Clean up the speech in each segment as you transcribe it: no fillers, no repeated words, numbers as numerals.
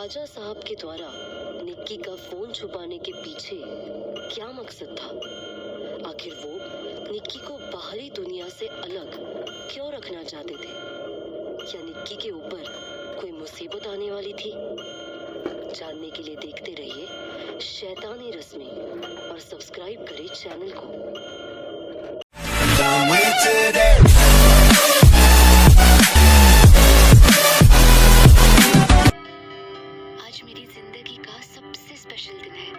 राजा साहब के द्वारा निक्की का फोन छुपाने के पीछे क्या मकसद था? आखिर वो निक्की को बाहरी दुनिया से अलग क्यों रखना चाहते थे? क्या निक्की के ऊपर कोई मुसीबत आने वाली थी? जानने के लिए देखते रहिए शैतानी रस्में और सब्सक्राइब करें चैनल को। आज मेरी जिंदगी का सबसे स्पेशल दिन है।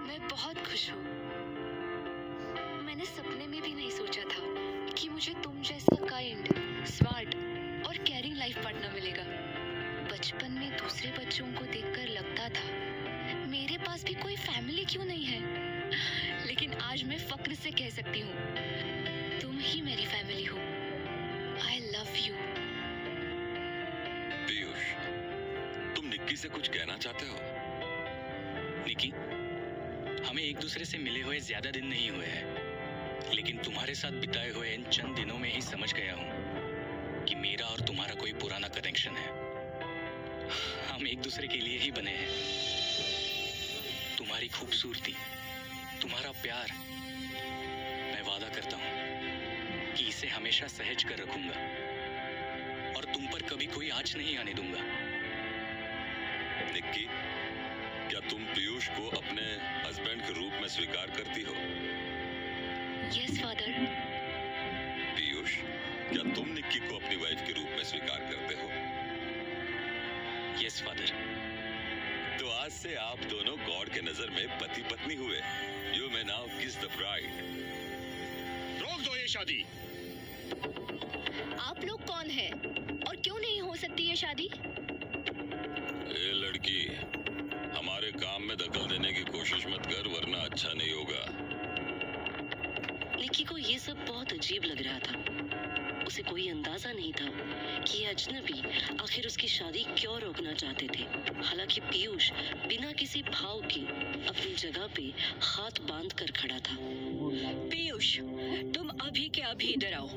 मैं बहुत खुश हूँ। मैंने सपने में भी नहीं सोचा था कि मुझे तुम जैसा काइंड, स्मार्ट और केयरिंग लाइफ पार्टनर मिलेगा। बचपन में दूसरे बच्चों को देखकर लगता था मेरे पास भी कोई फैमिली क्यों नहीं है, लेकिन आज मैं फक्र से कह सकती हूँ तुम ही मेरी फैमिली हो। I love you. पीयूष, तुम निक्की से कुछ कहना चाहते हो? निकी, हमें एक दूसरे से मिले हुए ज्यादा दिन नहीं हुए हैं, लेकिन तुम्हारे साथ बिताए हुए इन चंद दिनों में ही समझ गया हूँ कि मेरा और तुम्हारा कोई पुराना कनेक्शन है। हम एक दूसरे के लिए ही बने हैं। तुम्हारी खूबसूरती, तुम्हारा प्यार, मैं वादा करता हूँ कि इसे हमेशा सहेज कर रखूंगा और तुम पर कभी कोई आँच नहीं आने दूंगा। निक्की, क्या तुम पीयूष को अपने हस्बैंड के रूप में स्वीकार करती हो? Yes father. पीयूष, क्या तुम निक्की को अपनी वाइफ के रूप में स्वीकार करते हो? Yes father. तो आज से आप दोनों गॉड के नजर में पति पत्नी हुए। यू मे नाउ किस द ब्राइड। रोक दो ये शादी। आप लोग कौन हैं और क्यों नहीं हो सकती ये शादी? ए लड़की, हमारे काम में दखल देने की कोशिश मत कर, वरना अच्छा नहीं होगा। निक्की को ये सब बहुत अजीब लग रहा था। उसे कोई अंदाजा नहीं था कि ये अजनबी आखिर उसकी शादी क्यों रोकना चाहते थे। हालांकि पीयूष बिना किसी भाव के अपनी जगह पे हाथ बांध कर खड़ा था। पीयूष, तुम अभी के अभी इधर आओ,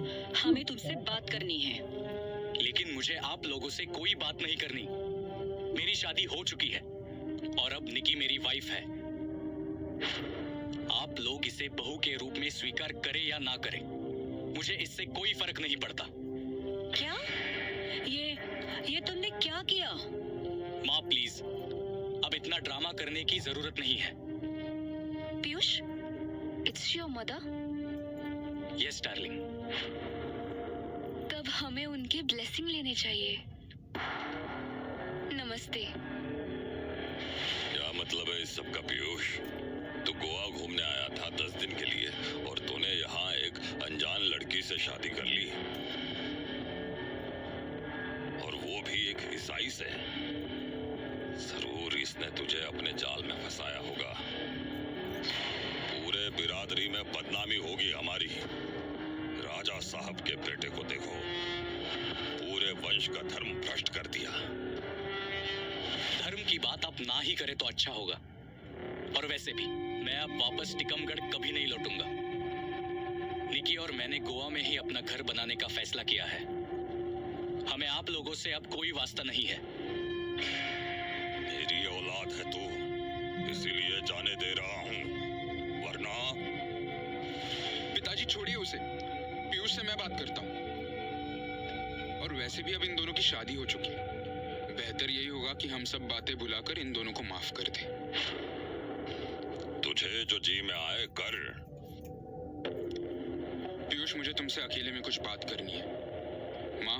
हमें तुमसे बात करनी है। लेकिन मुझे आप लोगों से कोई बात नहीं करनी। मेरी शादी हो चुकी है और अब निकी मेरी वाइफ है। आप लोग इसे बहू के रूप में स्वीकार करें या ना करें, मुझे इससे कोई फर्क नहीं पड़ता। क्या? ये तुमने क्या किया? माँ प्लीज, अब इतना ड्रामा करने की जरूरत नहीं है। Piyush, it's your mother. Yes darling. तब हमें उनकी ब्लेसिंग लेने चाहिए। नमस्ते। क्या मतलब है इस सब का पीयूष? तू गोवा घूमने आया था 10 दिन के लिए और तूने यहाँ एक अनजान लड़की से शादी कर ली, और वो भी एक ईसाई से। जरूर इसने तुझे अपने जाल में फंसाया होगा। पूरे बिरादरी में बदनामी होगी हमारी। राजा साहब के बेटे को देखो, पूरे वंश का धर्म भ्रष्ट कर दिया। धर्म की बात आप ना ही करें तो अच्छा होगा। और वैसे भी मैं अब वापस टिकमगढ़ कभी नहीं लौटूंगा। निकी और मैंने गोवा में ही अपना घर बनाने का फैसला किया है। हमें आप लोगों से अब कोई वास्ता नहीं है। मेरी औलाद है तू, इसीलिए जाने दे रहा हूँ, वरना। पिताजी छोड़िए उसे, पीयूष से मैं बात करता हूँ। और वैसे भी अब इन दोनों की शादी हो चुकी है। बेहतर यही होगा कि हम सब बातें भुलाकर इन दोनों को माफ कर दें। तुझे जो जी में आए कर। पीयूष, मुझे तुमसे अकेले में कुछ बात करनी है। माँ,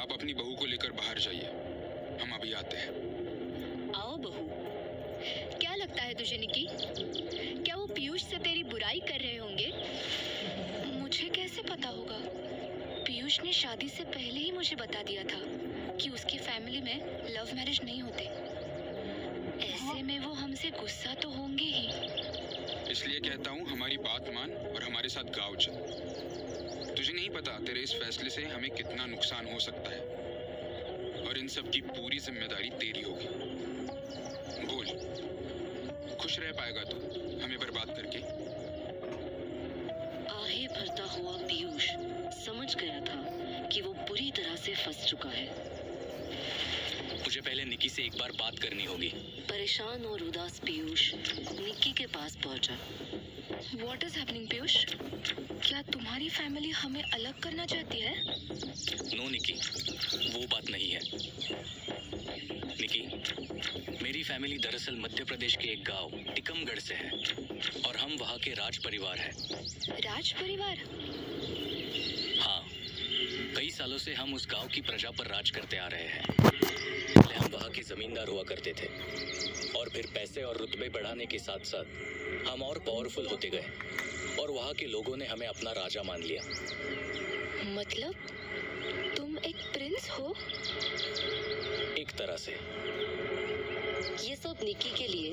आप अपनी बहू को लेकर बाहर जाइए, हम अभी आते हैं। आओ बहू। क्या लगता है तुझे निकी? क्या वो पीयूष से तेरी बुराई कर रहे होंगे? मुझे कैसे पता होगा? पीयूष ने शादी से पहले ही मुझे बता दिया था कि उसकी फैमिली में लव मैरिज नहीं होते। ऐसे में वो हमसे गुस्सा तो होंगे ही। इसलिए कहता हूँ, हमारी बात मान और हमारे साथ गाँव चल। तुझे नहीं पता तेरे इस फैसले से हमें कितना नुकसान हो सकता है, और इन सब की पूरी जिम्मेदारी तेरी होगी। बोल, खुश रह पाएगा तू हमें बर्बाद करके? आहे भरता हुआ पीयूष समझ गया था कि वो बुरी तरह से फंस चुका है। मुझे पहले निकी से एक बार बात करनी होगी। परेशान और उदास पीयूष निक्की के पास पहुंचा। What is happening Piyush? क्या तुम्हारी फैमिली हमें अलग करना चाहती है? नो निकी, वो बात नहीं है। निकी, मेरी फैमिली दरअसल मध्य प्रदेश के एक गांव टिकमगढ़ से है और हम वहाँ के राज परिवार हैं। राज परिवार? हाँ, कई सालों से हम उस गांव की प्रजा पर राज करते आ रहे हैं। पहले हम वहाँ के जमींदार हुआ करते थे और फिर पैसे और रुतबे बढ़ाने के साथ साथ हम और पावरफुल होते गए और वहाँ के लोगों ने हमें अपना राजा मान लिया। मतलब तुम एक प्रिंस हो? एक तरह से। ये सब निक्की के लिए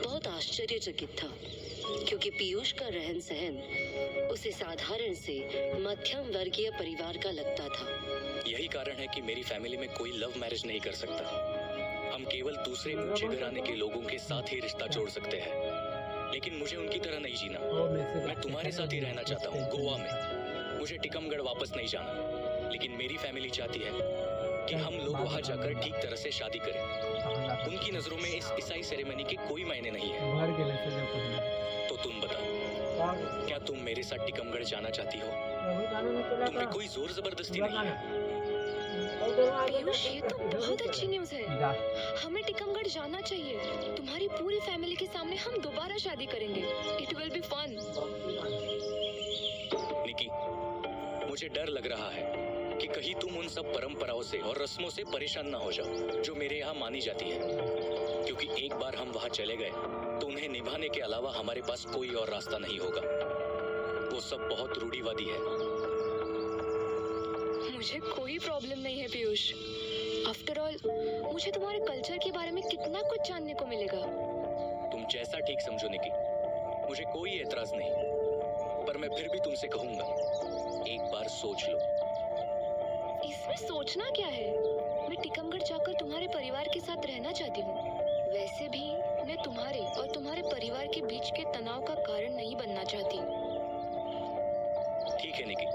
बहुत आश्चर्यचकित था, क्योंकि पीयूष का रहन सहन उसे साधारण से मध्यम वर्गीय परिवार का लगता था। यही कारण है कि मेरी फैमिली में कोई लव मैरिज नहीं कर सकता। हम केवल दूसरे ऊंचे घराने के लोगों के साथ ही रिश्ता जोड़ सकते हैं, लेकिन मुझे उनकी तरह नहीं जीना। मैं तुम्हारे साथ ही रहना चाहता हूँ गोवा में। मुझे टिकमगढ़ वापस नहीं जाना, लेकिन मेरी फैमिली चाहती है कि हम लोग वहाँ जाकर ठीक तरह से शादी करें। उनकी नजरों में इस ईसाई सेरेमनी के कोई मायने नहीं है। तो तुम बताओ, क्या तुम मेरे साथ टिकमगढ़ जाना चाहती हो? तुम पे कोई जोर जबरदस्ती नहीं है। पीयूष, ये तो बहुत अच्छी न्यूज़ है। हमें टिकमगढ़ जाना चाहिए। तुम्हारी पूरी फैमिली के सामने हम दोबारा शादी करेंगे। It will be fun. Nikki, मुझे डर लग रहा है कि कहीं तुम उन सब परंपराओं से और रस्मों से परेशान ना हो जाओ जो मेरे यहाँ मानी जाती है, क्योंकि एक बार हम वहाँ चले गए तो उन्हें निभाने के अलावा हमारे पास कोई और रास्ता नहीं होगा। वो सब बहुत रूढ़िवादी है। मुझे कोई प्रॉब्लम नहीं है पीयूष। आफ्टर ऑल, मुझे तुम्हारे कल्चर के बारे में कितना कुछ जानने को मिलेगा। तुम जैसा ठीक समझो निकी, मुझे कोई एतराज नहीं, पर मैं फिर भी तुमसे कहूंगा, एक बार सोच लो। इसमें सोचना क्या है? मैं टिकमगढ़ जाकर तुम्हारे परिवार के साथ रहना चाहती हूँ। वैसे भी मैं तुम्हारे और तुम्हारे परिवार के बीच के तनाव का कारण नहीं बनना चाहती। ठीक है निकी,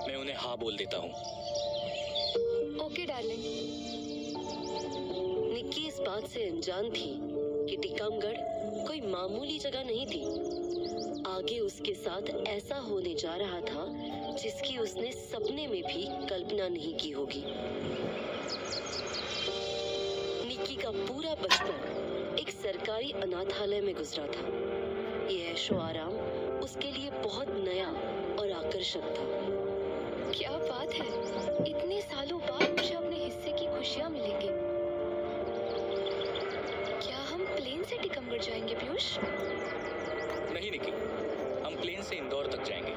मैं उन्हें हाँ बोल देता हूँ। Okay darling. निक्की इस बात से अनजान थी कि टिकमगढ़ कोई मामूली जगह नहीं थी। आगे उसके साथ ऐसा होने जा रहा था जिसकी उसने सपने में भी कल्पना नहीं की होगी। निक्की का पूरा बचपन एक सरकारी अनाथालय में गुजरा था। ये ऐशो आराम उसके लिए बहुत नया और आकर्षक था। क्या बात है, इतने सालों बाद मुझे अपने हिस्से की खुशियाँ मिलेंगी। क्या हम प्लेन से टिकमगढ़ जाएंगे पीयूष? नहीं निकी, हम प्लेन से इंदौर तक जाएंगे।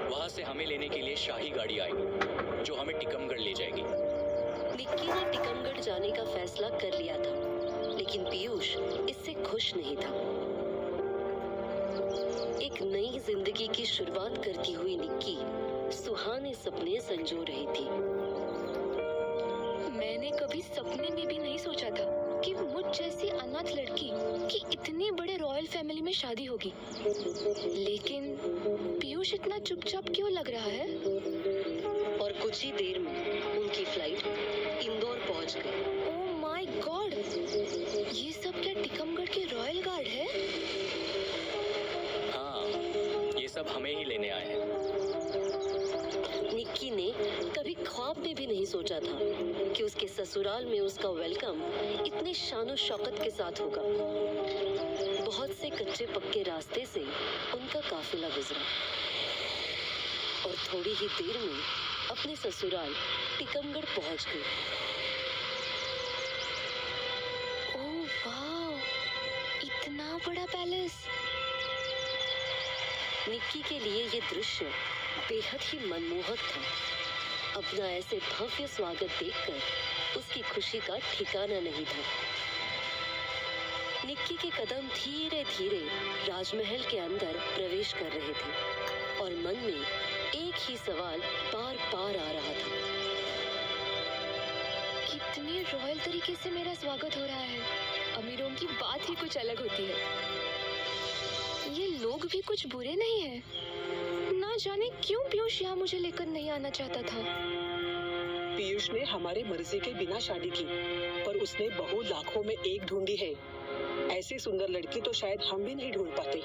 वहाँ से हमें लेने के लिए शाही गाड़ी आएगी जो हमें टिकमगढ़ ले जाएगी। निक्की ने टिकमगढ़ जाने का फैसला कर लिया था, लेकिन पीयूष इससे खुश नहीं था। एक नई जिंदगी की शुरुआत करती हुई निक्की सुहाने सपने संजो रही थी। मैंने कभी सपने में भी नहीं सोचा था कि मुझ जैसी अनाथ लड़की की इतनी बड़े रॉयल फैमिली में शादी होगी। लेकिन पीयूष इतना चुपचाप क्यों लग रहा है? और कुछ ही देर में उनकी फ्लाइट इंदौर पहुंच गई। ओह माय गॉड, ये सब क्या टिकमगढ़ के रॉयल गार्ड है? हाँ, ये सब हमें ही लेने आए हैं। निक्की ने कभी ख्वाब में भी नहीं सोचा था कि उसके ससुराल में उसका वेलकम इतने शानो शौकत के साथ होगा। बहुत से कच्चे पक्के रास्ते से उनका काफिला गुजरा और थोड़ी ही देर में अपने ससुराल टिकमगढ़ पहुंच गए। ओह वाह, इतना बड़ा पैलेस। निक्की के लिए ये दृश्य बेहद ही मनमोहक था। अपना ऐसे भव्य स्वागत देखकर उसकी खुशी का ठिकाना नहीं था। निक्की के कदम धीरे धीरे राजमहल के अंदर प्रवेश कर रहे थे और मन में एक ही सवाल बार बार आ रहा था। कितने रॉयल तरीके से मेरा स्वागत हो रहा है। अमीरों की बात ही कुछ अलग होती है। ये लोग भी कुछ बुरे नहीं हैं। ना जाने क्यों पीयूष यहाँ मुझे लेकर नहीं आना चाहता था। पीयूष ने हमारे मर्जी के बिना शादी की, पर उसने बहू लाखों में एक ढूंढी है। ऐसी सुंदर लड़की तो शायद हम भी नहीं ढूंढ पाते।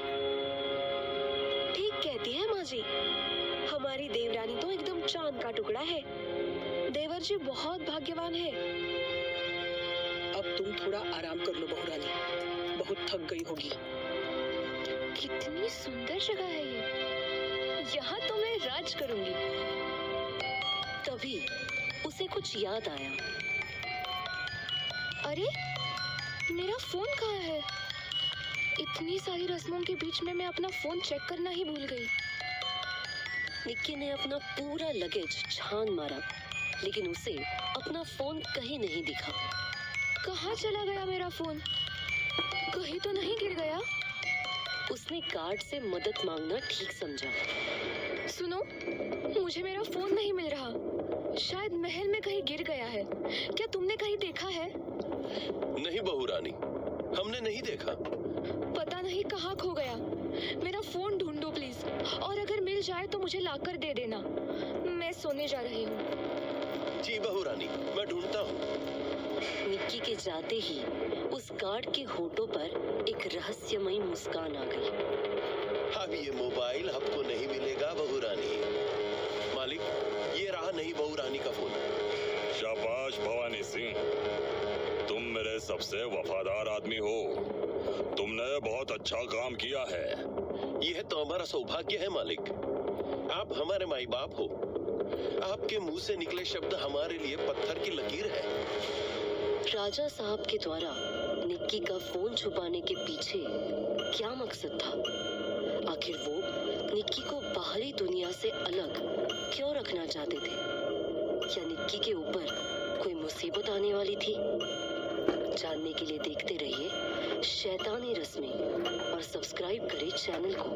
ठीक कहती है माँ जी, हमारी देवरानी तो एकदम चांद का टुकड़ा है। देवर जी बहुत भाग्यवान है। अब तुम थोड़ा आराम कर लो बहू रानी, बहुत थक गई होगी। कितनी सुंदर जगह है ये, यहाँ तो मैं राज करूंगी। तभी उसे कुछ याद आया। अरे मेरा फोन कहाँ है? इतनी सारी रस्मों के बीच में मैं अपना फोन चेक करना ही भूल गई। निक्की ने अपना पूरा लगेज छान मारा, लेकिन उसे अपना फोन कहीं नहीं दिखा। कहाँ चला गया मेरा फोन? कहीं तो नहीं गिर गया? उसने गार्ड से मदद मांगना ठीक समझा। सुनो, मुझे मेरा फोन नहीं मिल रहा। शायद महल में कहीं गिर गया है। क्या तुमने कहीं देखा है? नहीं बहू रानी, हमने नहीं देखा। पता नहीं कहाँ खो गया। मेरा फोन ढूंढो प्लीज, और अगर मिल जाए तो मुझे लाकर दे देना। मैं सोने जा रही हूँ। जी बहू रानी, मैं ढूंढता हूँ। निक्की के जाते ही उस गार्ड के होठों पर एक रहस्यमयी मुस्कान आ गई। अब ये मोबाइल आपको नहीं मिलेगा बहू रानी। मालिक, ये रहा नहीं बहू रानी का फोन। शाबाश भवानी सिंह, तुम मेरे सबसे वफादार आदमी हो। तुमने बहुत अच्छा काम किया है। यह तो हमारा सौभाग्य है मालिक। आप हमारे माई बाप हो। आपके मुंह से निकले शब्द हमारे लिए पत्थर की लकीर है। राजा साहब के द्वारा निक्की का फोन छुपाने के पीछे क्या मकसद था? आखिर वो निक्की को बाहरी दुनिया से अलग क्यों रखना चाहते थे? क्या निक्की के ऊपर कोई मुसीबत आने वाली थी? जानने के लिए देखते रहिए शैतानी रस्में और सब्सक्राइब करें चैनल को।